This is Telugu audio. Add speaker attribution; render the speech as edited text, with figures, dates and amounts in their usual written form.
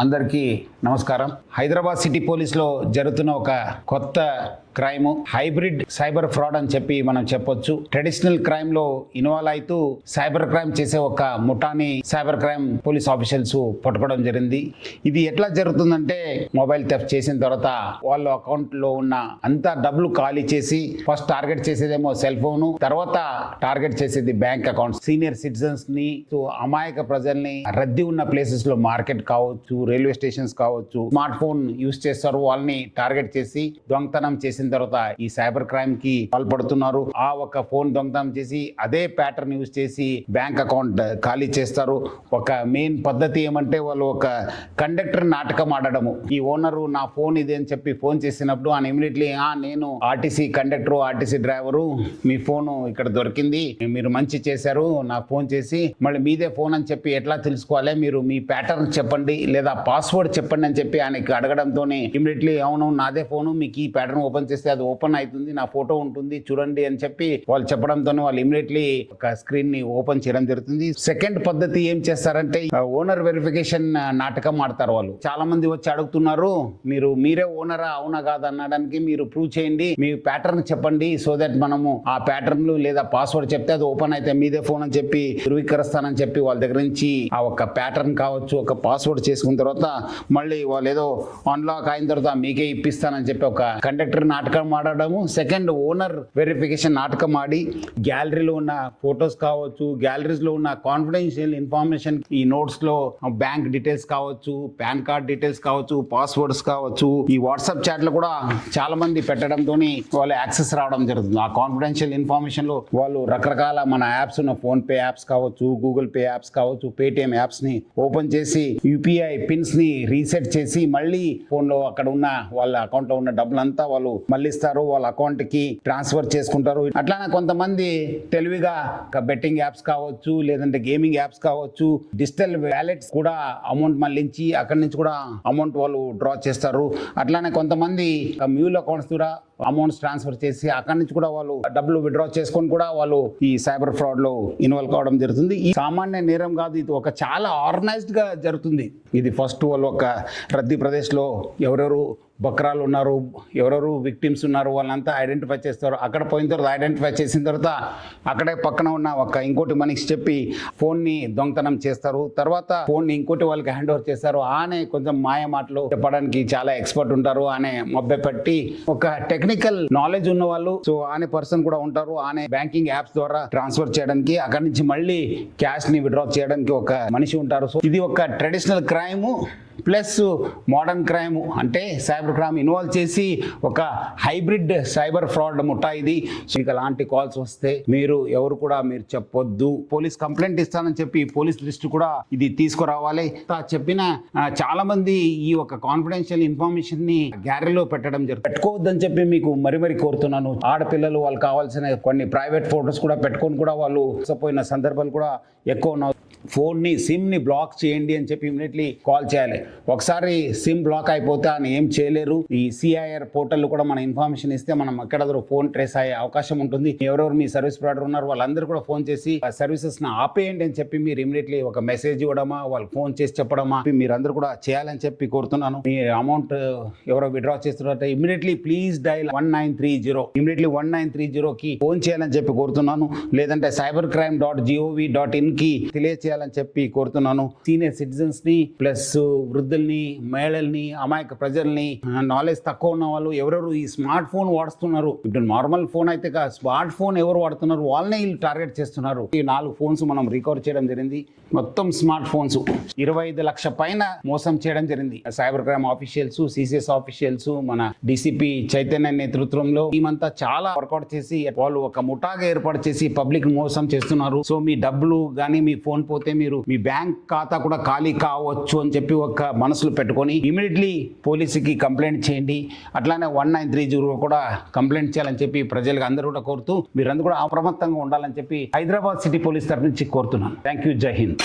Speaker 1: అందరికీ నమస్కారం. హైదరాబాద్ సిటీ పోలీస్లో జరుగుతున్న ఒక కొత్త క్రైమ్ హైబ్రిడ్ సైబర్ ఫ్రాడ్ అని చెప్పి మనం చెప్పొచ్చు. ట్రెడిషనల్ క్రైమ్ లో ఇన్వాల్వ్ అవుతూ సైబర్ క్రైమ్ చేసే ఒక ముఠాని సైబర్ క్రైమ్ పోలీస్ ఆఫీషియల్స్ పట్టుకోవడం జరిగింది. ఇది ఎట్లా జరుగుతుందంటే, మొబైల్ థెఫ్ట్ చేసిన తర్వాత వాళ్ళ అకౌంట్ లో ఉన్న అంతా డబ్బులు ఖాళీ చేసి ఫస్ట్ టార్గెట్ చేసేదేమో సెల్ ఫోన్, తర్వాత టార్గెట్ చేసేది బ్యాంక్ అకౌంట్. సీనియర్ సిటిజన్స్ ని, అమాయక ప్రజల్ని, రద్దీ ఉన్న ప్లేసెస్ లో మార్కెట్ కావచ్చు, రైల్వే స్టేషన్స్ కావచ్చు, స్మార్ట్ ఫోన్ యూజ్ చేస్తారు. వాళ్ళని టార్గెట్ చేసి దొంగతనం చేసిన తర్వాత ఈ సైబర్ క్రైమ్ కి పాల్పడుతున్నారు. ఆ ఒక ఫోన్ దొంగతనం చేసి అదే ప్యాటర్న్ యూజ్ చేసి బ్యాంక్ అకౌంట్ ఖాళీ చేస్తారు. ఒక మెయిన్ పద్ధతి ఏమంటే, వాళ్ళు ఒక కండక్టర్ నాటకం ఆడడము. ఈ ఓనరు నా ఫోన్ ఇది అని చెప్పి ఫోన్ చేసినప్పుడు ఆయన ఇమీడియట్లీ నేను ఆర్టీసీ కండక్టర్, ఆర్టీసీ డ్రైవరు, మీ ఫోన్ ఇక్కడ దొరికింది, మీరు మంచి చేశారు, నాకు ఫోన్ చేసి మళ్ళీ మీదే ఫోన్ అని చెప్పి ఎట్లా తెలుసుకోవాలి, మీరు మీ ప్యాటర్న్ చెప్పండి లేదా పాస్వర్డ్ చెప్పండి అని చెప్పి ఆయనకి అడగడంతోనే ఇమీడియట్లీ అవును నాదే ఫోను, మీకు ఈ ప్యాటర్న్ ఓపెన్ చేస్తే అది ఓపెన్ అవుతుంది, నా ఫోటో ఉంటుంది చూడండి అని చెప్పి వాళ్ళు చెప్పడంతోనే వాళ్ళు ఇమీడియట్లీ ఒక స్క్రీన్ ని ఓపెన్ చేయడం జరుగుతుంది. సెకండ్ పద్ధతి ఏం చేస్తారంటే, ఓనర్ వెరిఫికేషన్ నాటకం ఆడతారు. వాళ్ళు చాలా మంది వచ్చి అడుగుతున్నారు, మీరే ఓనరా అవునా కాదు అనడానికి మీరు ప్రూవ్ చేయండి, మీ ప్యాటర్న్ చెప్పండి, సో దట్ మనము ఆ ప్యాటర్న్ లేదా పాస్వర్డ్ చెప్తే అది ఓపెన్ అయితే మీదే ఫోన్ అని చెప్పి ధృవీకరిస్తానని చెప్పి వాళ్ళ దగ్గర నుంచి ఆ ఒక ప్యాటర్న్ కావచ్చు, ఒక పాస్వర్డ్ చేసుకున్న తర్వాత మళ్ళీ వాళ్ళు ఏదో అన్లాక్ అయిన తర్వాత మీకే ఇప్పిస్తానని చెప్పి ఒక కండక్టర్ నాటకం ఆడడము. సెకండ్, ఓనర్ వెరిఫికేషన్ నాటకం ఆడి గ్యాలరీలో ఉన్న ఫొటోస్ కావచ్చు, గ్యాలరీస్ లో ఉన్న కాన్ఫిడెన్షియల్ ఇన్ఫర్మేషన్, ఈ నోట్స్ లో బ్యాంక్ డీటెయిల్స్ కావచ్చు, పాన్ కార్డ్ డీటెయిల్స్ కావచ్చు, పాస్వర్డ్స్ కావచ్చు, ఈ వాట్సాప్ చాట్ లో కూడా చాలా మంది పెట్టడంతో వాళ్ళు యాక్సెస్ రావడం జరుగుతుంది. ఆ కాన్ఫిడెన్షియల్ ఇన్ఫర్మేషన్ లో వాళ్ళు రకరకాల మన యాప్స్ ఉన్న ఫోన్ పే యాప్స్ కావచ్చు, గూగుల్ పే యాప్స్ కావచ్చు, పేటిఎం యాప్స్ ని ఓపెన్ చేసి యూపీఐ పిన్స్ ని రీసెట్ చేసి మళ్ళీ ఫోన్ లో అక్కడ ఉన్న వాళ్ళ అకౌంట్ లో ఉన్న డబ్బులంతా వాళ్ళు మళ్ళీ ఇస్తారు, వాళ్ళ అకౌంట్ కి ట్రాన్స్ఫర్ చేసుకుంటారు. అట్లానే కొంతమంది తెలివిగా బెట్టింగ్ యాప్స్ కావచ్చు, లేదంటే గేమింగ్ యాప్స్ కావచ్చు, డిజిటల్ వ్యాలెట్స్ కూడా అమౌంట్ మళ్ళించి అక్కడి నుంచి కూడా అమౌంట్ వాళ్ళు డ్రా చేస్తారు. అట్లానే కొంతమంది మ్యూల్ అకౌంట్స్ కూడా అమౌంట్స్ ట్రాన్స్ఫర్ చేసి అక్కడి నుంచి కూడా వాళ్ళు డబ్బులు విత్డ్రా చేసుకొని కూడా వాళ్ళు ఈ సైబర్ ఫ్రాడ్ లో ఇన్వాల్వ్ కావడం జరుగుతుంది. ఈ సామాన్య నేరం కాదు, ఇది ఒక చాలా ఆర్గనైజ్డ్ గా జరుగుతుంది. ఇది ఫస్ట్ వాళ్ళు ఒక రద్దీ ప్రదేశ్ లో ఎవరెవరు బక్రాలు ఉన్నారు, ఎవరెవరు విక్టిమ్స్ ఉన్నారు వాళ్ళంతా ఐడెంటిఫై చేస్తారు. అక్కడ పోయిన తర్వాత ఐడెంటిఫై చేసిన తర్వాత అక్కడే పక్కన ఉన్న ఒక ఇంకోటి మనిషి చెప్పి ఫోన్ ని దొంగతనం చేస్తారు. తర్వాత ఫోన్ ని ఇంకోటి వాళ్ళకి హ్యాండ్ ఓవర్ చేస్తారు. ఆనే కొంచెం మాయ మాటలు చెప్పడానికి చాలా ఎక్స్పర్ట్ ఉంటారు. ఆనే మభ్య పెట్టి ఒక టెక్నికల్ నాలెడ్జ్ ఉన్న వాళ్ళు, సో ఆనే పర్సన్ కూడా ఉంటారు. ఆనే బ్యాంకింగ్ యాప్స్ ద్వారా ట్రాన్స్ఫర్ చేయడానికి, అక్కడి నుంచి మళ్ళీ క్యాష్ ని విత్డ్రా చేయడానికి ఒక మనిషి ఉంటారు. సో ఇది ఒక traditional crime plus modern crime, అంటే సైబర్ క్రైమ్ ఇన్వాల్వ్ చేసి ఒక హైబ్రిడ్ సైబర్ ఫ్రాడ్ ముఠా ఇది. సో మీకు అలాంటి కాల్స్ వస్తే మీరు చెప్పొద్దు, పోలీస్ కంప్లైంట్ ఇస్తానని చెప్పి పోలీస్ దృష్టి కూడా ఇది తీసుకురావాలి. చెప్పిన చాలా మంది ఈ ఒక కాన్ఫిడెన్షియల్ ఇన్ఫర్మేషన్ ని గ్యాలరీలో పెట్టడం జరుగుతుంది. పెట్టుకోవద్దని చెప్పి మీకు మరీ కోరుతున్నాను. ఆడపిల్లలు వాళ్ళు కావాల్సిన కొన్ని ప్రైవేట్ ఫోటోస్ కూడా పెట్టుకొని కూడా వాళ్ళు పోయిన సందర్భాలు కూడా ఎక్కువ ఉన్నాయి. ఫోన్ ని సిమ్ ని బ్లాక్ చేయండి అని చెప్పి ఇమీడియట్లీ కాల్ చేయాలి. ఒకసారి సిమ్ బ్లాక్ అయిపోతే ఆయన ఏం చేయలేరు. ఈ సిఐఆర్ పోర్టల్ కూడా మన ఇన్ఫర్మేషన్ ఇస్తే మనం ఎక్కడ ఫోన్ ట్రేస్ అయ్యే అవకాశం ఉంటుంది. ఎవరెవరు మీ సర్వీస్ ప్రొవైడర్ ఉన్నారు వాళ్ళందరూ కూడా ఫోన్ చేసి సర్వీసెస్ ని ఆపేయండి అని చెప్పి మీరు ఇమీడియట్లీ ఒక మెసేజ్ ఇవ్వడమా, వాళ్ళు ఫోన్ చేసి చెప్పడమా మీరందరూ కూడా చేయాలని చెప్పి కోరుతున్నాను. మీ అమౌంట్ ఎవరో విత్డ్రా చేస్తున్నారంటే ఇమీడియట్లీ ప్లీజ్ డైల్ 1930 ఇమీడియట్లీ 1930 కి ఫోన్ చేయాలని చెప్పి కోరుతున్నాను. లేదంటే cybercrime.gov.in కి తెలియచేయాలని చెప్పి కోరుతున్నాను. సీనియర్ సిటిజన్స్ ని ప్లస్ వృద్ధుల్ని, మహిళల్ని, అమాయక ప్రజల్ని, నాలెడ్జ్ తక్కువ ఉన్న వాళ్ళు ఎవరెవరు ఈ స్మార్ట్ ఫోన్ వాడుతున్నారు, ఇప్పుడు నార్మల్ ఫోన్ అయితే స్మార్ట్ ఫోన్ ఎవరు వాడుతున్నారు వాళ్ళనే వీళ్ళు టార్గెట్ చేస్తున్నారు. ఈ 4 ఫోన్స్ మనం రికవర్ చేయడం జరిగింది. మొత్తం స్మార్ట్ ఫోన్స్ 25 లక్షల పైన మోసం చేయడం జరిగింది. Cyber crime officials, CCS officials, మన డిసిపి చైతన్య నేతృత్వంలో టీమంతా చాలా వర్కౌట్ చేసి వాళ్ళు ఒక ముఠాగా ఏర్పాటు చేసి పబ్లిక్ మోసం చేస్తున్నారు. సో మీ డబ్బులు కానీ మీ ఫోన్ పోతే మీరు మీ బ్యాంక్ ఖాతా కూడా ఖాళీ కావచ్చు అని చెప్పి ఒక మనసులో పెట్టుకొని ఇమీడియట్లీ పోలీసుకి కంప్లైంట్ చేయండి. అట్లానే 1930 కూడా కంప్లైంట్ చేయాలని చెప్పి ప్రజలకు అందరూ కూడా కోరుతూ మీరందరూ కూడా అప్రమత్తంగా ఉండాలని చెప్పి హైదరాబాద్ సిటీ పోలీస్ తరఫు నుంచి కోరుతున్నాను. Thank you. జై హింద్.